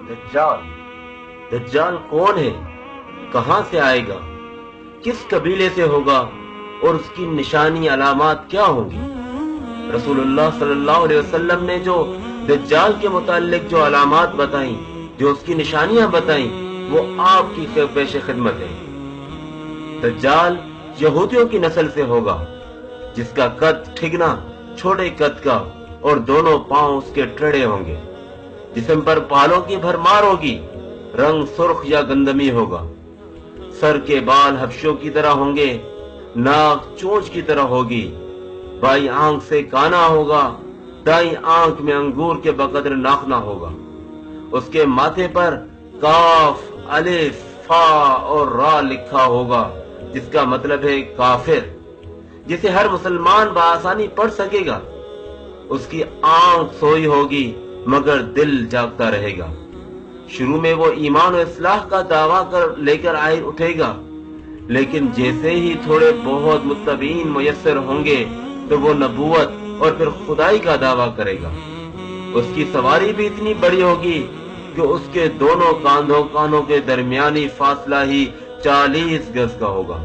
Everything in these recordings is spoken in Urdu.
دجال دجال کون ہے؟ کہاں سے آئے گا؟ کس قبیلے سے ہوگا؟ اور اس کی نشانی علامات کیا ہوں گی؟ رسول اللہ صلی اللہ علیہ وسلم نے جو دجال کے متعلق جو علامات بتائیں، جو اس کی نشانیاں بتائیں، وہ آپ کی پیش خدمت ہے۔ دجال یہودیوں کی نسل سے ہوگا، جس کا قد ٹھگنا چھوٹے قد کا اور دونوں پاؤں اس کے ٹیڑھے ہوں گے، جسم پر بالوں کی بھرمار ہوگی، رنگ سرخ یا گندمی ہوگا، سر کے بال حبشوں کی طرح ہوں گے، ناک چونچ کی طرح ہوگی، بائیں آنکھ سے کانا ہوگا، دائیں آنکھ میں انگور کے بقدر ناخنا ہوگا، اس کے ماتھے پر کاف، الف، فا اور را لکھا ہوگا، جس کا مطلب ہے کافر، جسے ہر مسلمان بآسانی پڑھ سکے گا۔ اس کی آنکھ سوئی ہوگی مگر دل جاگتا رہے گا۔ شروع میں وہ ایمان و اصلاح کا دعویٰ لے کر اٹھے گا، لیکن جیسے ہی تھوڑے بہت متبعین میسر ہوں گے تو وہ نبوت اور پھر خدائی کا دعویٰ کرے گا۔ اس کی سواری بھی اتنی بڑی ہوگی کہ اس کے دونوں کانوں کے درمیانی فاصلہ ہی 40 گز کا ہوگا۔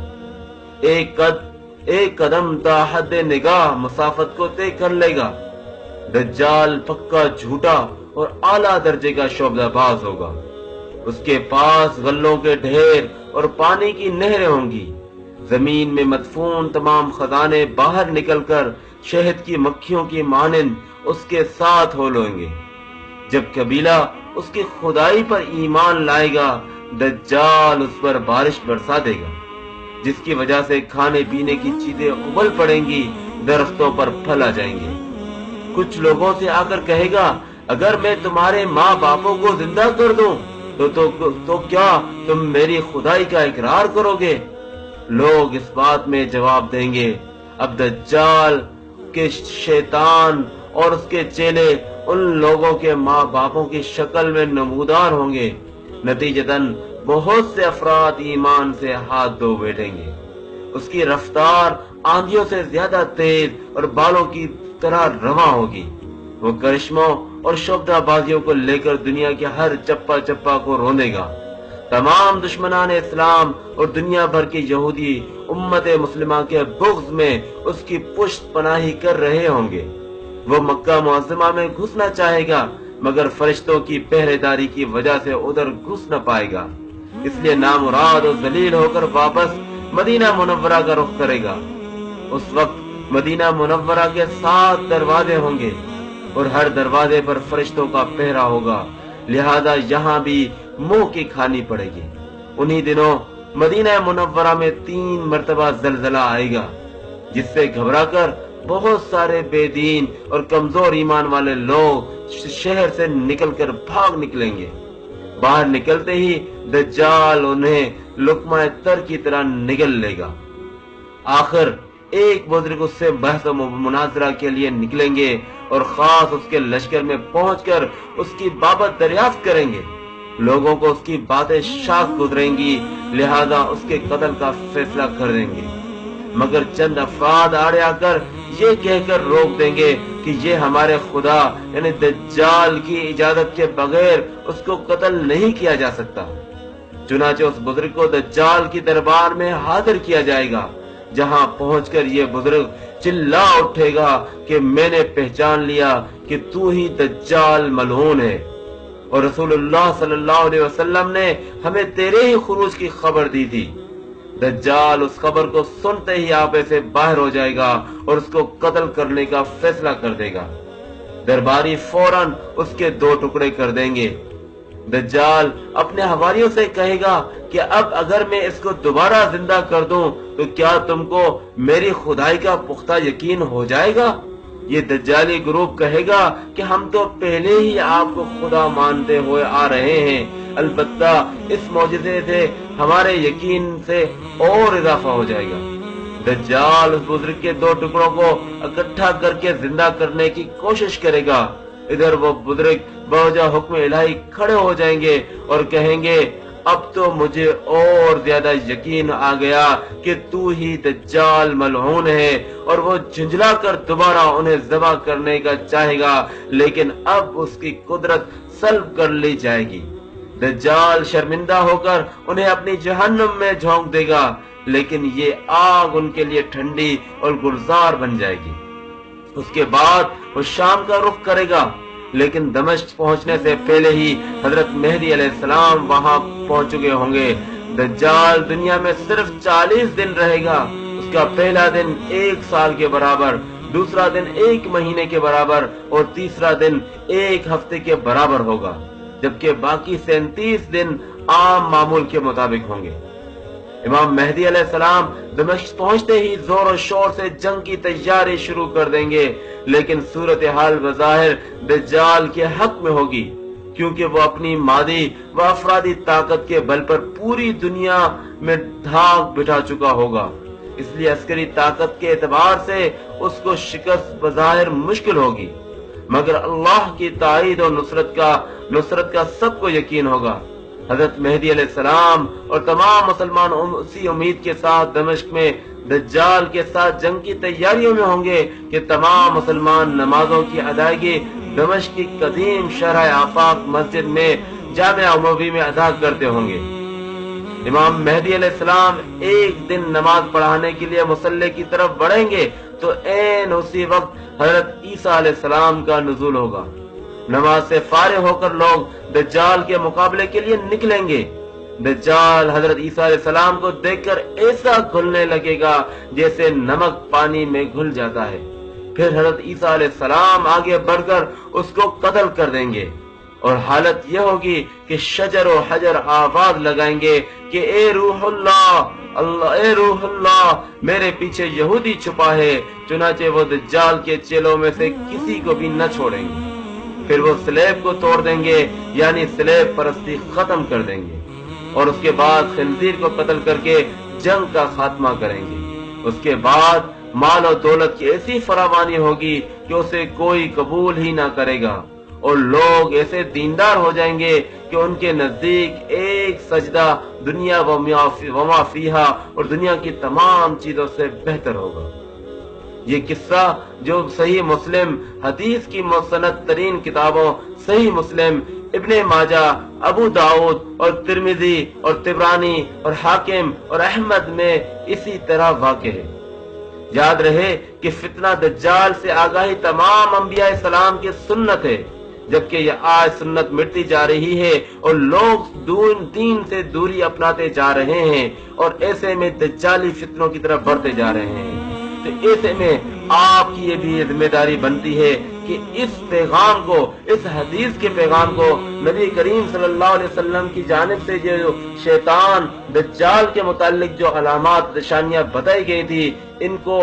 ایک قدم تا حد نگاہ مسافت کو طے کر لے گا۔ دجال پکا جھوٹا اور اعلیٰ درجے کا شعبدہ باز ہوگا۔ اس کے پاس غلوں کے ڈھیر اور پانی کی نہریں ہوں گی۔ زمین میں مدفون تمام خزانے باہر نکل کر شہد کی مکھیوں کی مانند اس کے ساتھ ہو لیں گے۔ جب قبیلہ اس کی خدائی پر ایمان لائے گا، دجال اس پر بارش برسا دے گا، جس کی وجہ سے کھانے پینے کی چیزیں ابل پڑیں گی، درختوں پر پھل آ جائیں گے۔ کچھ لوگوں سے آ کر کہے گا، اگر میں تمہارے ماں باپوں کو زندہ کر دوں تو کیا تم میری خدائی کا اقرار کرو گے؟ لوگ اس بات میں جواب دیں گے، اب دجال کے شیطان اور اس کے چیلے ان لوگوں کے ماں باپوں کی شکل میں نمودار ہوں گے۔ نتیجتاً بہت سے افراد ایمان سے ہاتھ دھو بیٹھیں گے۔ اس کی رفتار آندھیوں سے زیادہ تیز اور بالوں کی طرح رواں ہوگی۔ وہ کرشموں اور شعبدہ بازیوں کو لے کر دنیا کے ہر چپا چپا کو روندے گا۔ تمام دشمنان اسلام اور دنیا بھر کے یہودی امت مسلمہ کے بغض میں اس کی پشت پناہی کر رہے ہوں گے۔ وہ مکہ معظمہ میں گھسنا چاہے گا، مگر فرشتوں کی پہرے داری کی وجہ سے ادھر گھس نہ پائے گا، اس لیے نامراد اور ذلیل ہو کر واپس مدینہ منورہ کا رخ کرے گا۔ اس وقت مدینہ منورہ کے 7 دروازے ہوں گے اور ہر دروازے پر فرشتوں کا پہرا ہوگا، لہذا یہاں بھی منہ کی کھانی پڑے گی۔ انہی دنوں مدینہ منورہ میں 3 مرتبہ زلزلہ آئے گا، جس سے گھبرا کر بہت سارے بے دین اور کمزور ایمان والے لوگ شہر سے نکل کر بھاگ نکلیں گے۔ باہر نکلتے ہی دجال انہیں لقمہ تر کی طرح نگل لے گا۔ آخر ایک بزرگ اس سے بحث و مناظرہ کے لیے نکلیں گے اور خاص اس کے لشکر میں پہنچ کر اس کی بابت دریافت کریں گے۔ لوگوں کو اس کی باتیں شاق گزریں گی، لہذا اس کے قتل کا فیصلہ کر دیں گے، مگر چند افراد آڑے آ کر یہ کہہ کر روک دیں گے کہ یہ ہمارے خدا یعنی دجال کی اجازت کے بغیر اس کو قتل نہیں کیا جا سکتا۔ چنانچہ اس بزرگ کو دجال کی دربار میں حاضر کیا جائے گا، جہاں پہنچ کر یہ بزرگ چلا اٹھے گا کہ میں نے پہچان لیا کہ تو ہی دجال ملعون ہے، اور رسول اللہ صلی اللہ علیہ وسلم نے ہمیں تیرے ہی خروج کی خبر دی تھی۔ دجال اس خبر کو سنتے ہی آپے سے باہر ہو جائے گا اور اس کو قتل کرنے کا فیصلہ کر دے گا۔ درباری فوراً اس کے 2 ٹکڑے کر دیں گے۔ دجال اپنے حواریوں سے کہے گا کہ اب اگر میں اس کو دوبارہ زندہ کر دوں تو کیا تم کو میری خدائی کا پختہ یقین ہو جائے گا؟ یہ دجالی گروپ کہے گا کہ ہم تو پہلے ہی آپ کو خدا مانتے ہوئے آ رہے ہیں، البتہ اس معجزے سے ہمارے یقین سے اور اضافہ ہو جائے گا۔ دجال اس بزرگ کے 2 ٹکڑوں کو اکٹھا کر کے زندہ کرنے کی کوشش کرے گا۔ ادھر وہ بزرگ بوجہ حکم الہی کھڑے ہو جائیں گے اور کہیں گے، اب تو مجھے اور زیادہ یقین آ گیا کہ تو ہی دجال ملعون ہے، اور وہ جھنجلا کر دوبارہ انہیں ذبح کرنے کا چاہے گا، لیکن اب اس کی قدرت سلب کر لی جائے گی۔ دجال شرمندہ ہو کر انہیں اپنی جہنم میں جھونک دے گا، لیکن یہ آگ ان کے لیے ٹھنڈی اور گلزار بن جائے گی۔ اس کے بعد وہ شام کا رخ کرے گا، لیکن دمشق پہنچنے سے پہلے ہی حضرت مہدی علیہ السلام وہاں پہنچ چکے ہوں گے۔ دجال دنیا میں صرف 40 دن رہے گا۔ اس کا پہلا دن 1 سال کے برابر، دوسرا دن 1 مہینے کے برابر، اور تیسرا دن 1 ہفتے کے برابر ہوگا، جبکہ باقی 37 دن عام معمول کے مطابق ہوں گے۔ امام مہدی علیہ السلام دمشق پہنچتے ہی زور و شور سے جنگ کی تیاری شروع کر دیں گے، لیکن صورتحال بظاہر دجال کے حق میں ہوگی، کیونکہ وہ اپنی مادی و افرادی طاقت کے بل پر پوری دنیا میں دھاک بٹھا چکا ہوگا۔ اس لیے عسکری طاقت کے اعتبار سے اس کو شکست بظاہر مشکل ہوگی، مگر اللہ کی تائید اور نصرت کا سب کو یقین ہوگا۔ حضرت مہدی علیہ السلام اور تمام مسلمان اسی امید کے ساتھ دمشق میں دجال کے ساتھ جنگ کی تیاریوں میں ہوں گے کہ تمام مسلمان نمازوں کی ادائیگی دمشق کی قدیم شرح آفاق مسجد میں جامع اموی میں ادا کرتے ہوں گے۔ امام مہدی علیہ السلام ایک دن نماز پڑھانے کے لیے مصلی کی طرف بڑھیں گے تو عین اسی وقت حضرت عیسیٰ علیہ السلام کا نزول ہوگا۔ نماز سے فارغ ہو کر لوگ دجال کے مقابلے کے لیے نکلیں گے۔ دجال حضرت عیسیٰ علیہ السلام کو دیکھ کر ایسا گھلنے لگے گا جیسے نمک پانی میں گھل جاتا ہے۔ پھر حضرت عیسیٰ علیہ السلام آگے بڑھ کر اس کو قتل کر دیں گے، اور حالت یہ ہوگی کہ شجر و حجر آواز لگائیں گے کہ اے روح اللہ میرے پیچھے یہودی چھپا ہے۔ چنانچہ وہ دجال کے چیلوں میں سے کسی کو بھی نہ چھوڑیں گے۔ پھر وہ سلیب کو توڑ دیں گے، یعنی سلیب پرستی ختم کر دیں گے، اور اس کے بعد خنزیر کو قتل کر کے جنگ کا خاتمہ کریں گے۔ اس کے بعد مال و دولت کی ایسی فراوانی ہوگی کہ اسے کوئی قبول ہی نہ کرے گا، اور لوگ ایسے دیندار ہو جائیں گے کہ ان کے نزدیک ایک سجدہ دنیا وما فیہا اور دنیا کی تمام چیزوں سے بہتر ہوگا۔ یہ قصہ جو صحیح مسلم حدیث کی مستند ترین کتابوں صحیح مسلم، ابن ماجہ، ابو داؤد اور ترمذی اور طبرانی اور حاکم اور احمد میں اسی طرح واقع ہے۔ یاد رہے کہ فتنہ دجال سے آگاہی تمام انبیاء السلام کی سنت ہے، جبکہ یہ آج سنت مٹتی جا رہی ہے اور لوگ دین سے دوری اپناتے جا رہے ہیں، اور ایسے میں دجالی فتنوں کی طرف بڑھتے جا رہے ہیں۔ تو ایسے میں آپ کی یہ بھی ذمہ داری بنتی ہے کہ اس پیغام کو، اس حدیث کے پیغام کو نبی کریم صلی اللہ علیہ وسلم کی جانب سے جو شیطان دجال کے متعلق جو علامات نشانیاں بتائی گئی تھی، ان کو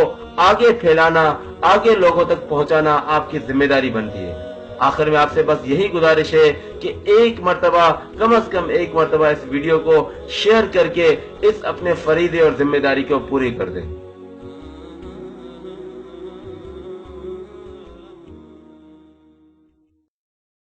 آگے پھیلانا، آگے لوگوں تک پہنچانا آپ کی ذمہ داری بنتی ہے۔ آخر میں آپ سے بس یہی گزارش ہے کہ ایک مرتبہ، کم از کم ایک مرتبہ اس ویڈیو کو شیئر کر کے اس اپنے فریضے اور ذمہ داری کو پوری کر دیں۔